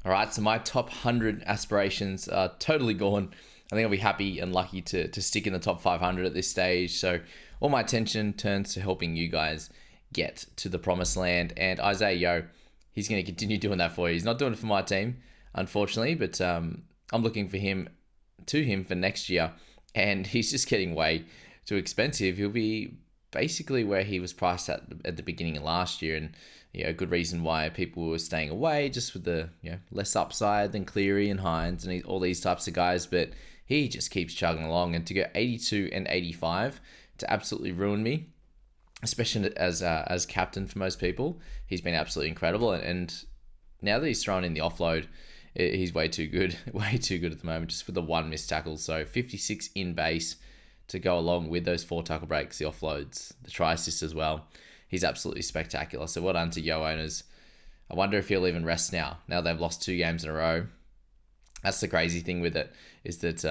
All right, so my top 100 aspirations are totally gone. I think I'll be happy and lucky to stick in the top 500 at this stage. So all my attention turns to helping you guys get to the promised land. And Isaiah Yo, he's going to continue doing that for you. He's not doing it for my team, unfortunately, but I'm looking for him for next year. And he's just getting way too expensive. He'll be basically where he was priced at the beginning of last year, and a good reason why people were staying away, just with the less upside than Cleary and Hines and all these types of guys. But he just keeps chugging along, and to go 82 and 85 to absolutely ruin me, especially as captain for most people, he's been absolutely incredible. And now that he's thrown in the offload, he's way too good, way too good at the moment, just with the one missed tackle. So 56 in base to go along with those 4 tackle breaks, the offloads, the try assist as well. He's absolutely spectacular. So well done to Yo owners. I wonder if he'll even rest now they've lost 2 games in a row. That's the crazy thing with it, is that,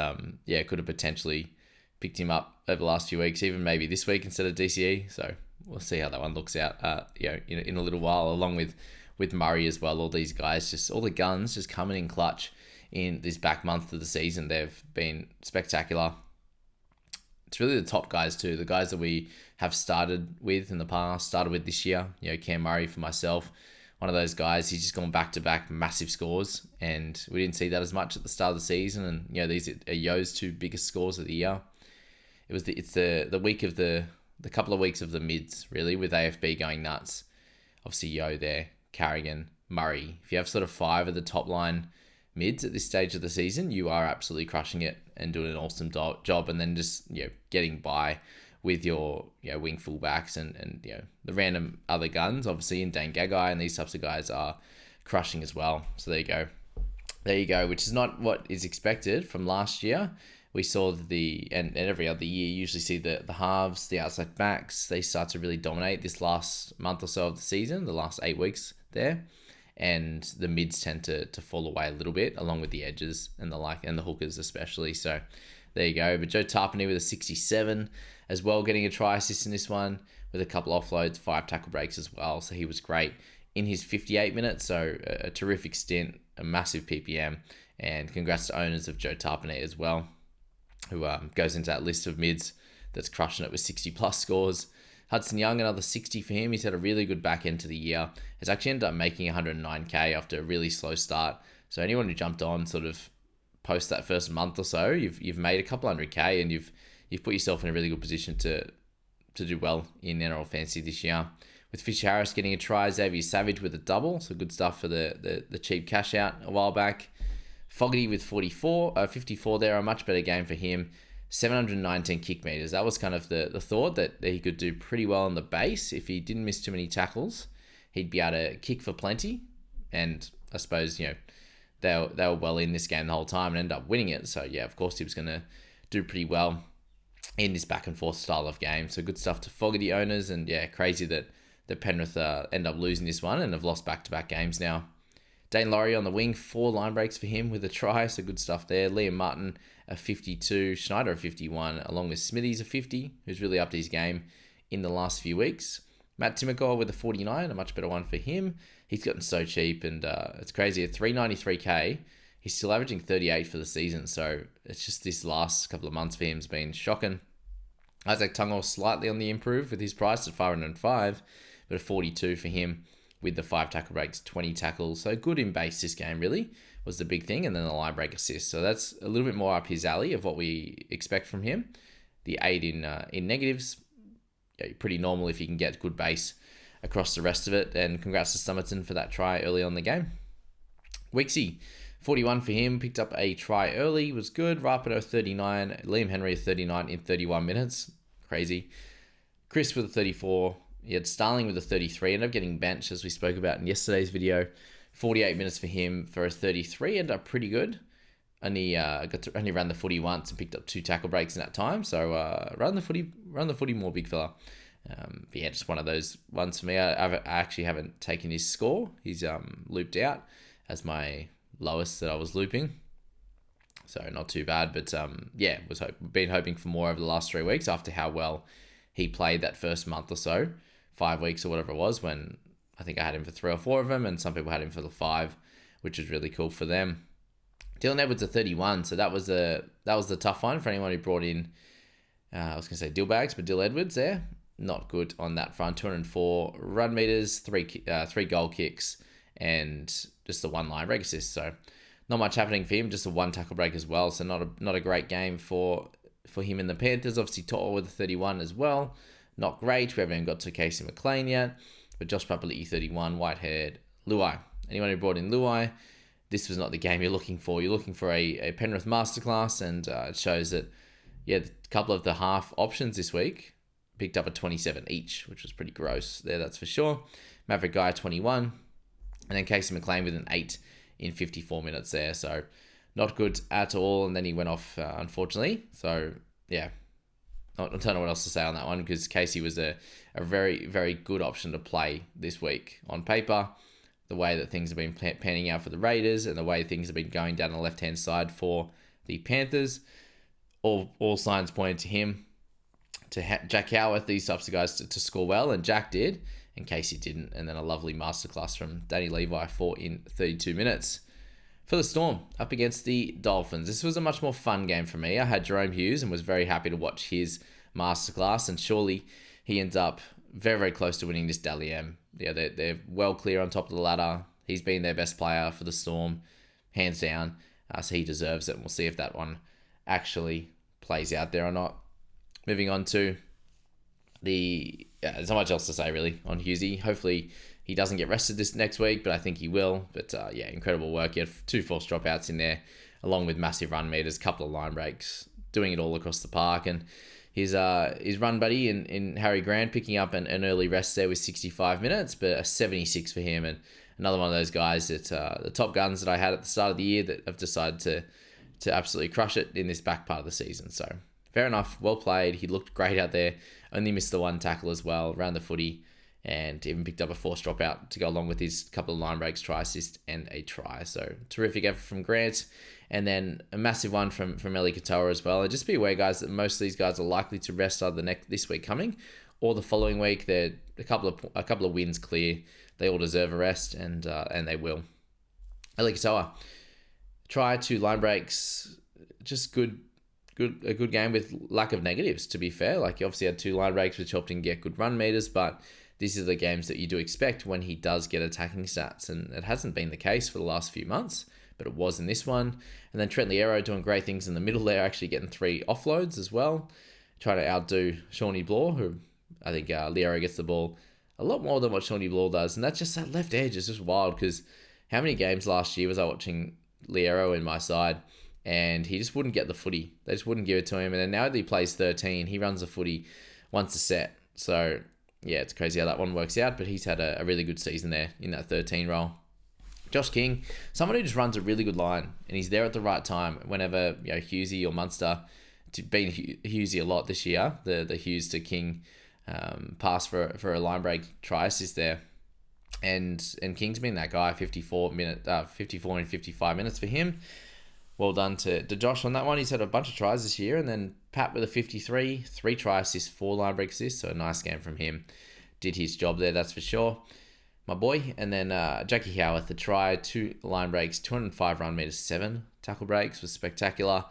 could have potentially picked him up over the last few weeks, even maybe this week instead of DCE. So we'll see how that one looks out, in a little while, along with Murray as well. All these guys, all the guns just coming in clutch in this back month of the season. They've been spectacular. It's really the top guys too, the guys that we have started with in the past, started with this year. Cam Murray for myself, one of those guys. He's just gone back-to-back massive scores, and we didn't see that as much at the start of the season. And these are Yo's 2 biggest scores of the year. It's the week of the couple of weeks of the mids, really, with AFB going nuts. Obviously Yo there, Carrigan, Murray. If you have sort of 5 of the top line mids at this stage of the season, you are absolutely crushing it and doing an awesome job. And then just getting by with your wing fullbacks and the random other guns, obviously, and Dane Gagai and these types of guys are crushing as well. So there you go, which is not what is expected from last year. We saw and every other year, you usually see the halves, the outside backs, they start to really dominate this last month or so of the season, the last 8 weeks there. And the mids tend to fall away a little bit, along with the edges and the hookers especially. So there you go. But Joe Tarpany with a 67 as well, getting a try assist in this one with a couple offloads, 5 tackle breaks as well. So he was great in his 58 minutes. So a terrific stint, a massive PPM, and congrats to owners of Joe Tarpany as well, who goes into that list of mids that's crushing it with 60 plus scores. Hudson Young, another 60 for him. He's had a really good back end to the year. He's actually ended up making 109k after a really slow start. So anyone who jumped on sort of post that first month or so, you've made a couple 100k, and you've put yourself in a really good position to do well in NRL Fantasy this year. With Fisher Harris getting a try, Xavier Savage with a double, so good stuff for the cheap cash out a while back. Fogarty with 54 there, a much better game for him. 719 kick meters. That was kind of the thought, that he could do pretty well on the base. If he didn't miss too many tackles, he'd be able to kick for plenty. And I suppose, they were well in this game the whole time and ended up winning it. So, of course, he was going to do pretty well in this back and forth style of game. So good stuff to Fogarty owners. And, crazy that Penrith end up losing this one and have lost back-to-back games now. Dane Laurie on the wing, 4 line breaks for him with a try, so good stuff there. Liam Martin, a 52, Schneider, a 51, along with Smithies, a 50, who's really upped his game in the last few weeks. Matt Timoko with a 49, a much better one for him. He's gotten so cheap, and it's crazy. At 393k, he's still averaging 38 for the season, so it's just this last couple of months for him has been shocking. Isaac Tungo slightly on the improve with his price at 505, but a 42 for him, with the 5 tackle breaks, 20 tackles. So good in base this game, really, was the big thing. And then the line break assist. So that's a little bit more up his alley of what we expect from him. The 8 in negatives, pretty normal if you can get good base across the rest of it. And congrats to Summerton for that try early on in the game. Weeksy, 41 for him, picked up a try early, was good. Rapinoe, 39. Liam Henry, 39 in 31 minutes. Crazy. Chris with a 34. He had Starling with a 33, ended up getting benched, as we spoke about in yesterday's video. 48 minutes for him for a 33, ended up pretty good. Only ran the footy once and picked up 2 tackle breaks in that time. So run the footy more, big fella. But just one of those ones for me. I actually haven't taken his score. He's looped out as my lowest that I was looping. So not too bad, but been hoping for more over the last 3 weeks after how well he played that first month or so. 5 weeks or whatever it was, when I think I had him for 3 or 4 of them, and some people had him for the 5 which was really cool for them. Dylan Edwards at 31, so that was the tough one for anyone who brought in. I was going to say Dill Bags, but Dill Edwards there, not good on that front. 204 run meters, three goal kicks, and just the one line break assist. So not much happening for him, just a one tackle break as well. So not a great game for him in the Panthers. Obviously To'o with a 31 as well. Not great. We haven't even got to Casey McLean yet. But Josh Papali'i 31, Whitehead, Luai. Anyone who brought in Luai, this was not the game you're looking for. You're looking for a Penrith masterclass, and it shows that, a couple of the half options this week picked up a 27 each, which was pretty gross there, that's for sure. Maverick Guy 21, and then Casey McLean with an 8 in 54 minutes there. So not good at all. And then he went off, unfortunately. So, yeah, I don't know what else to say on that one, because Casey was a very, very good option to play this week on paper. The way that things have been panning out for the Raiders and the way things have been going down the left-hand side for the Panthers, all signs pointed to him, to Jack Howarth, these types of guys to score well, and Jack did, and Casey didn't. And then a lovely masterclass from Danny Levi, 4 in 32 minutes. For the Storm, up against the Dolphins. This was a much more fun game for me. I had Jerome Hughes and was very happy to watch his masterclass, and surely he ends up very, very close to winning this Dally M. Yeah, they're well clear on top of the ladder. He's been their best player for the Storm, hands down. So he deserves it, and we'll see if that one actually plays out there or not. Moving on to there's not much else to say really on Hughesy. Hopefully he doesn't get rested this next week, but I think he will. But incredible work. He had 2 forced dropouts in there, along with massive run meters, couple of line breaks, doing it all across the park. And his run buddy in Harry Grant picking up an early rest there with 65 minutes, but a 76 for him. And another one of those guys that the top guns that I had at the start of the year that have decided to absolutely crush it in this back part of the season. So fair enough, well played. He looked great out there. Only missed the one tackle as well, around the footy, and even picked up a forced dropout to go along with his couple of line breaks, try assist, and a try. So terrific effort from Grant. And then a massive one from Eli Katoa as well. And just be aware, guys, that most of these guys are likely to rest either this week coming or the following week. They're a couple of wins clear. They all deserve a rest, and they will. Eli Katoa, try 2 line breaks, just a good game with lack of negatives, to be fair. Like, he obviously had 2 line breaks, which helped him get good run meters, but these are the games that you do expect when he does get attacking stats, and it hasn't been the case for the last few months, but it was in this one. And then Trent Liero doing great things in the middle there, actually getting 3 offloads as well, trying to outdo Shawnee Blore, who I think Liero gets the ball a lot more than what Shawnee Blore does, and that's just that left edge is just wild, because how many games last year was I watching Liero in my side, and he just wouldn't get the footy. They just wouldn't give it to him. And then now that he plays 13, he runs the footy once a set. So, yeah, it's crazy how that one works out, but he's had a really good season there in that 13 role. Josh King, someone who just runs a really good line, and he's there at the right time whenever, Hughesy or Munster, been Hughesy a lot this year, the Hughes to King pass for a line break try assist there. And King's been that guy, 54 and 55 minutes for him. Well done to Josh on that one. He's had a bunch of tries this year. And then Pat with a 53, 3 try assists, 4 line break assists. So a nice game from him. Did his job there, that's for sure. My boy. And then Jackie Howarth, the try, 2 line breaks, 205 run meters, 7 tackle breaks. Was spectacular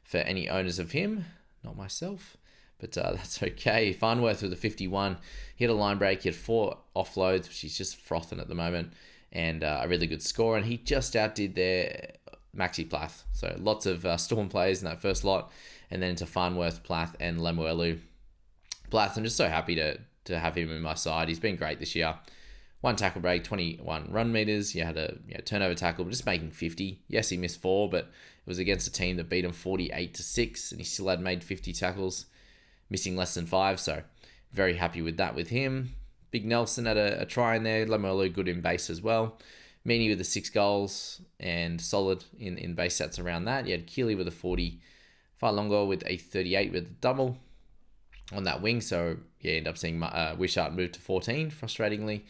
for any owners of him. Not myself. But that's okay. Farnworth with a 51. He had a line break. He had 4 offloads, which he's just frothing at the moment. And a really good score. And he just outdid their Maxi Plath. So lots of Storm players in that first lot. And then into Farnworth, Plath, and Lemuelu. Plath, I'm just so happy to have him in my side. He's been great this year. 1 tackle break, 21 run meters. You had a turnover tackle, but just making 50. Yes, he missed 4, but it was against a team that beat him 48-6, and he still had made 50 tackles, missing less than 5. So very happy with that with him. Big Nelson had a try in there. Lemuelu good in base as well. Meany with the 6 goals and solid in base stats around that. You had Keeley with a 40. Farlongo with a 38 with a double on that wing. So you end up seeing Wishart move to 14, frustratingly.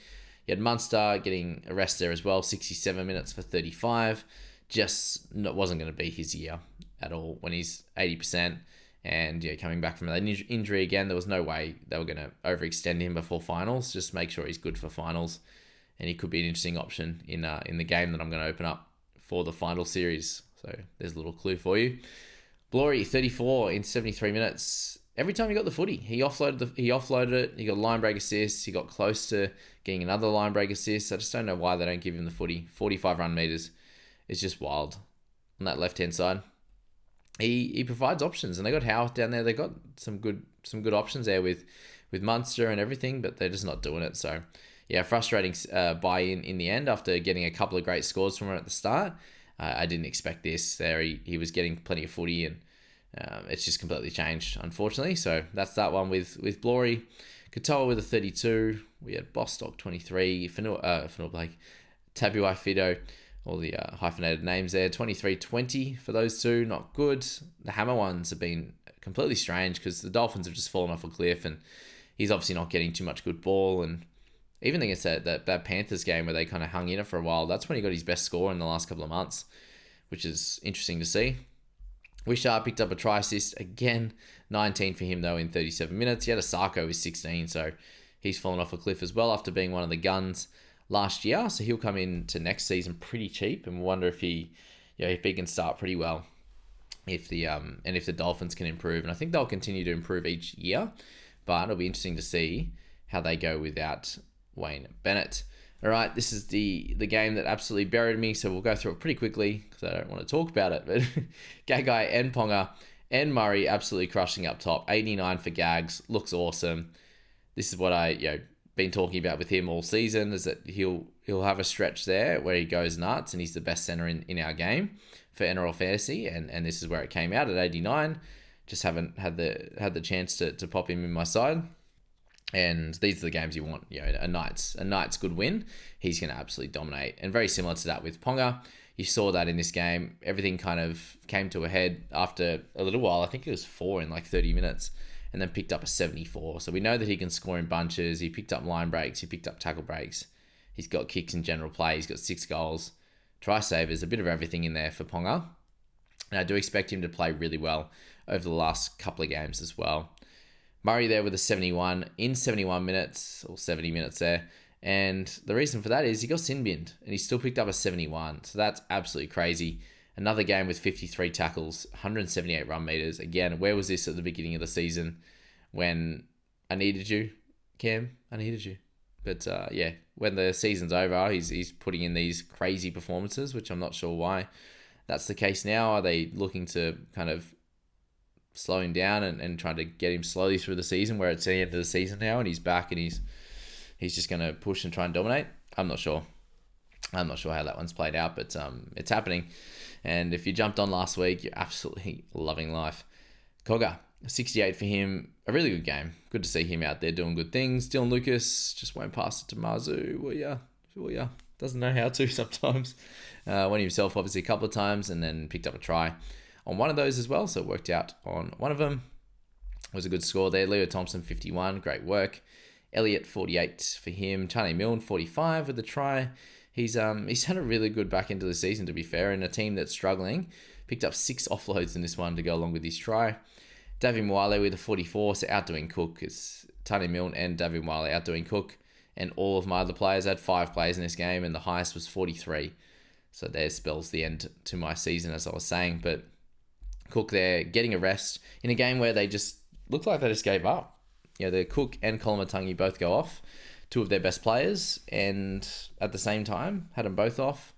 You had Munster getting a rest there as well, 67 minutes for 35. Just wasn't going to be his year at all when he's 80%. And coming back from that injury again, there was no way they were going to overextend him before finals. Just make sure he's good for finals. and he could be an interesting option in the game that I'm going to open up for the final series. So there's a little clue for you. Blory, 34 in 73 minutes. Every time he got the footy, he offloaded it. He got a line break assist. He got close to getting another line break assist. I just don't know why they don't give him the footy. 45 run meters is just wild on that left hand side. He provides options, and they got Howarth down there. They got some good options there with Munster and everything, but they're just not doing it. So yeah, frustrating buy-in in the end after getting a couple of great scores from him at the start. I didn't expect this. There he was getting plenty of footy, and it's just completely changed, unfortunately. So that's that one with Blory. Katoa with a 32. We had Bostock 23. Fanua Blake, Tabuai Fido, all the hyphenated names there. 23-20 for those two. Not good. The Hammer ones have been completely strange because the Dolphins have just fallen off a cliff, and he's obviously not getting too much good ball. And even against that Panthers game where they kind of hung in it for a while, that's when he got his best score in the last couple of months, which is interesting to see. Wishart picked up a try assist again, 19 for him though in 37 minutes. He had a Sarko with 16, so he's fallen off a cliff as well after being one of the guns last year. So he'll come into next season pretty cheap, and we'll wonder if he can start pretty well, if the Dolphins can improve. And I think they'll continue to improve each year, but it'll be interesting to see how they go without Wayne Bennett. All right, this is the game that absolutely buried me, so we'll go through it pretty quickly because I don't want to talk about it. But Gagai and Ponga and Murray absolutely crushing up top. 89 for Gags, looks awesome. This is what I been talking about with him all season, is that he'll have a stretch there where he goes nuts, and he's the best center in our game for NRL Fantasy, and this is where it came out at 89. Just haven't had the chance to pop him in my side. And these are the games you want. A Knights good win. He's going to absolutely dominate. And very similar to that with Ponga. You saw that in this game. Everything kind of came to a head after a little while. I think it was 4 in like 30 minutes. And then picked up a 74. So we know that he can score in bunches. He picked up line breaks. He picked up tackle breaks. He's got kicks in general play. He's got 6 goals. Try savers. A bit of everything in there for Ponga. And I do expect him to play really well over the last couple of games as well. Murray there with a 71 in 71 minutes, or 70 minutes there. And the reason for that is he got sin binned, and he still picked up a 71. So that's absolutely crazy. Another game with 53 tackles, 178 run meters. Again, where was this at the beginning of the season when I needed you, Cam? I needed you. But when the season's over, he's putting in these crazy performances, which I'm not sure why that's the case now. Are they looking to kind of slow him down and trying to get him slowly through the season, where it's the end of the season now and he's back and he's just going to push and try and dominate? I'm not sure how that one's played out, but it's happening. And if you jumped on last week, you're absolutely loving life. Cogger, 68 for him. A really good game. Good to see him out there doing good things. Dylan Lucas just won't pass it to Mazu. Well, yeah. Doesn't know how to sometimes. Went himself obviously a couple of times and then picked up a try on one of those as well, so it worked out on one of them. It was a good score there. Leo Thompson, 51, great work. Elliott, 48 for him. Charlie Milne, 45 with the try. He's had a really good back end of the season, to be fair, in a team that's struggling. Picked up 6 offloads in this one to go along with his try. Davin Mwale with a 44, so outdoing Cook. It's Tani Milne and Davin Mwale outdoing Cook. And all of my other players, I had 5 players in this game, and the highest was 43. So there spells the end to my season, as I was saying. But Cook there getting a rest in a game where they just looked like they just gave up. The Cook and Kolomatangi both go off, 2 of their best players, and at the same time had them both off.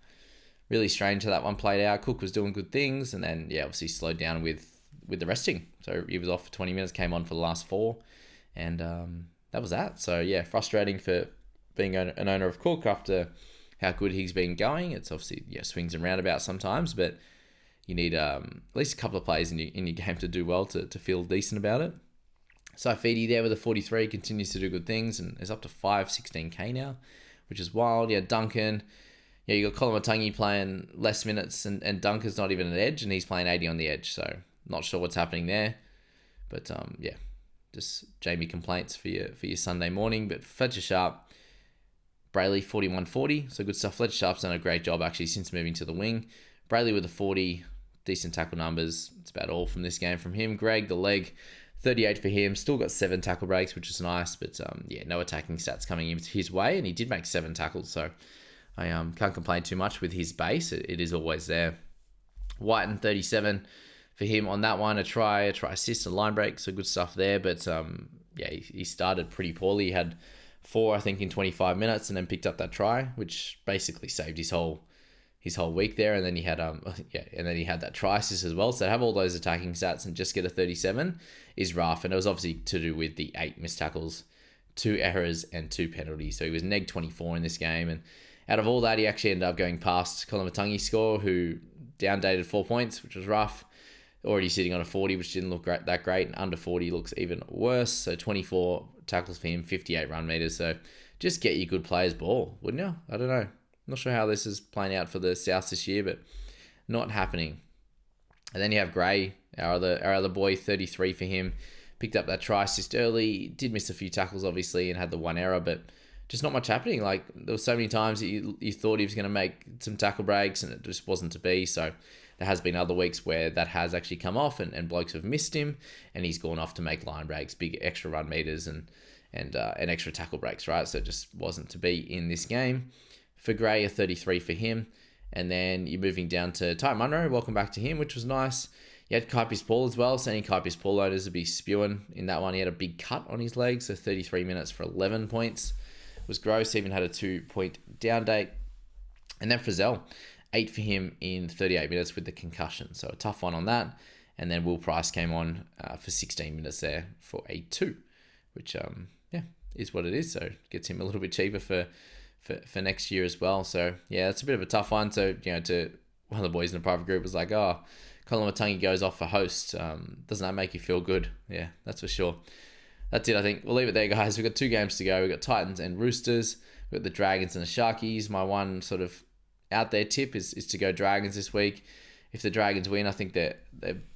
Really strange how that one played out. Cook was doing good things, and then obviously slowed down with the resting. So he was off for 20 minutes, came on for the last 4, and that was that. So frustrating for being an owner of Cook after how good he's been going. It's obviously swings and roundabouts sometimes, but you need at least a couple of plays in your game to do well to feel decent about it. Saifidi there with a 43 continues to do good things and is up to 516k now, which is wild. Duncan. You got Kolomatangi playing less minutes and Duncan's not even an edge and he's playing 80 on the edge. So not sure what's happening there. But just Jamie complaints for your Sunday morning. But Fletcher Sharp, Brayley 41-40. So good stuff. Fletcher Sharp's done a great job actually since moving to the wing. Brayley with a 40. Decent tackle numbers. It's about all from this game from him. Greg, the leg, 38 for him. Still got 7 tackle breaks, which is nice, but yeah, no attacking stats coming in his way, and he did make 7 tackles, so I can't complain too much with his base. It is always there. Whiten, 37 for him on that one. A try assist, a line break, so good stuff there. But yeah, he started pretty poorly. He had 4, I think, in 25 minutes, and then picked up that try, which basically saved his whole week there. And then he had that try assist as well. So to have all those attacking stats and just get a 37 is rough. And it was obviously to do with the 8 missed tackles, 2 errors, and 2 penalties. So he was neg 24 in this game. And out of all that, he actually ended up going past Colin Matangi's score, who downdated 4 points, which was rough. Already sitting on a 40, which didn't look that great. And under 40 looks even worse. So 24 tackles for him, 58 run meters. So just get your good players ball, wouldn't you? I don't know. Not sure how this is playing out for the South this year, but not happening. And then you have Gray, our other boy, 33 for him. Picked up that try assist early. Did miss a few tackles, obviously, and had the 1 error, but just not much happening. Like, there were so many times that you thought he was going to make some tackle breaks, and it just wasn't to be. So there has been other weeks where that has actually come off, and blokes have missed him, and he's gone off to make line breaks, big extra run meters, and extra tackle breaks, right? So it just wasn't to be in this game. For Gray, a 33 for him. And then you're moving down to Ty Munro. Welcome back to him, which was nice. You had Kaipis Paul as well, so any Kaipis Paul owners would be spewing in that one. He had a big cut on his leg, so 33 minutes for 11 points. Was gross, even had a 2-point down date. And then Frizzell, 8 for him in 38 minutes with the concussion. So a tough one on that. And then Will Price came on for 16 minutes there for a 2, which yeah, is what it is. So gets him a little bit cheaper for next year as well. So yeah, it's a bit of a tough one. So, to one of the boys in the private group was like, oh, Colin Matangi goes off for host. Doesn't that make you feel good? Yeah, that's for sure. That's it, I think. We'll leave it there, guys. We've got 2 games to go. We've got Titans and Roosters. We've got the Dragons and the Sharkies. My one sort of out there tip is to go Dragons this week. If the Dragons win, I think they're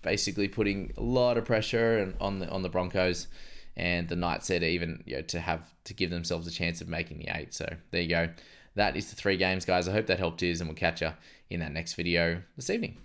basically putting a lot of pressure on the Broncos. And the Knights said even to give themselves a chance of making the 8. So there you go. That is the 3 games, guys. I hope that helped you, and we'll catch you in that next video this evening.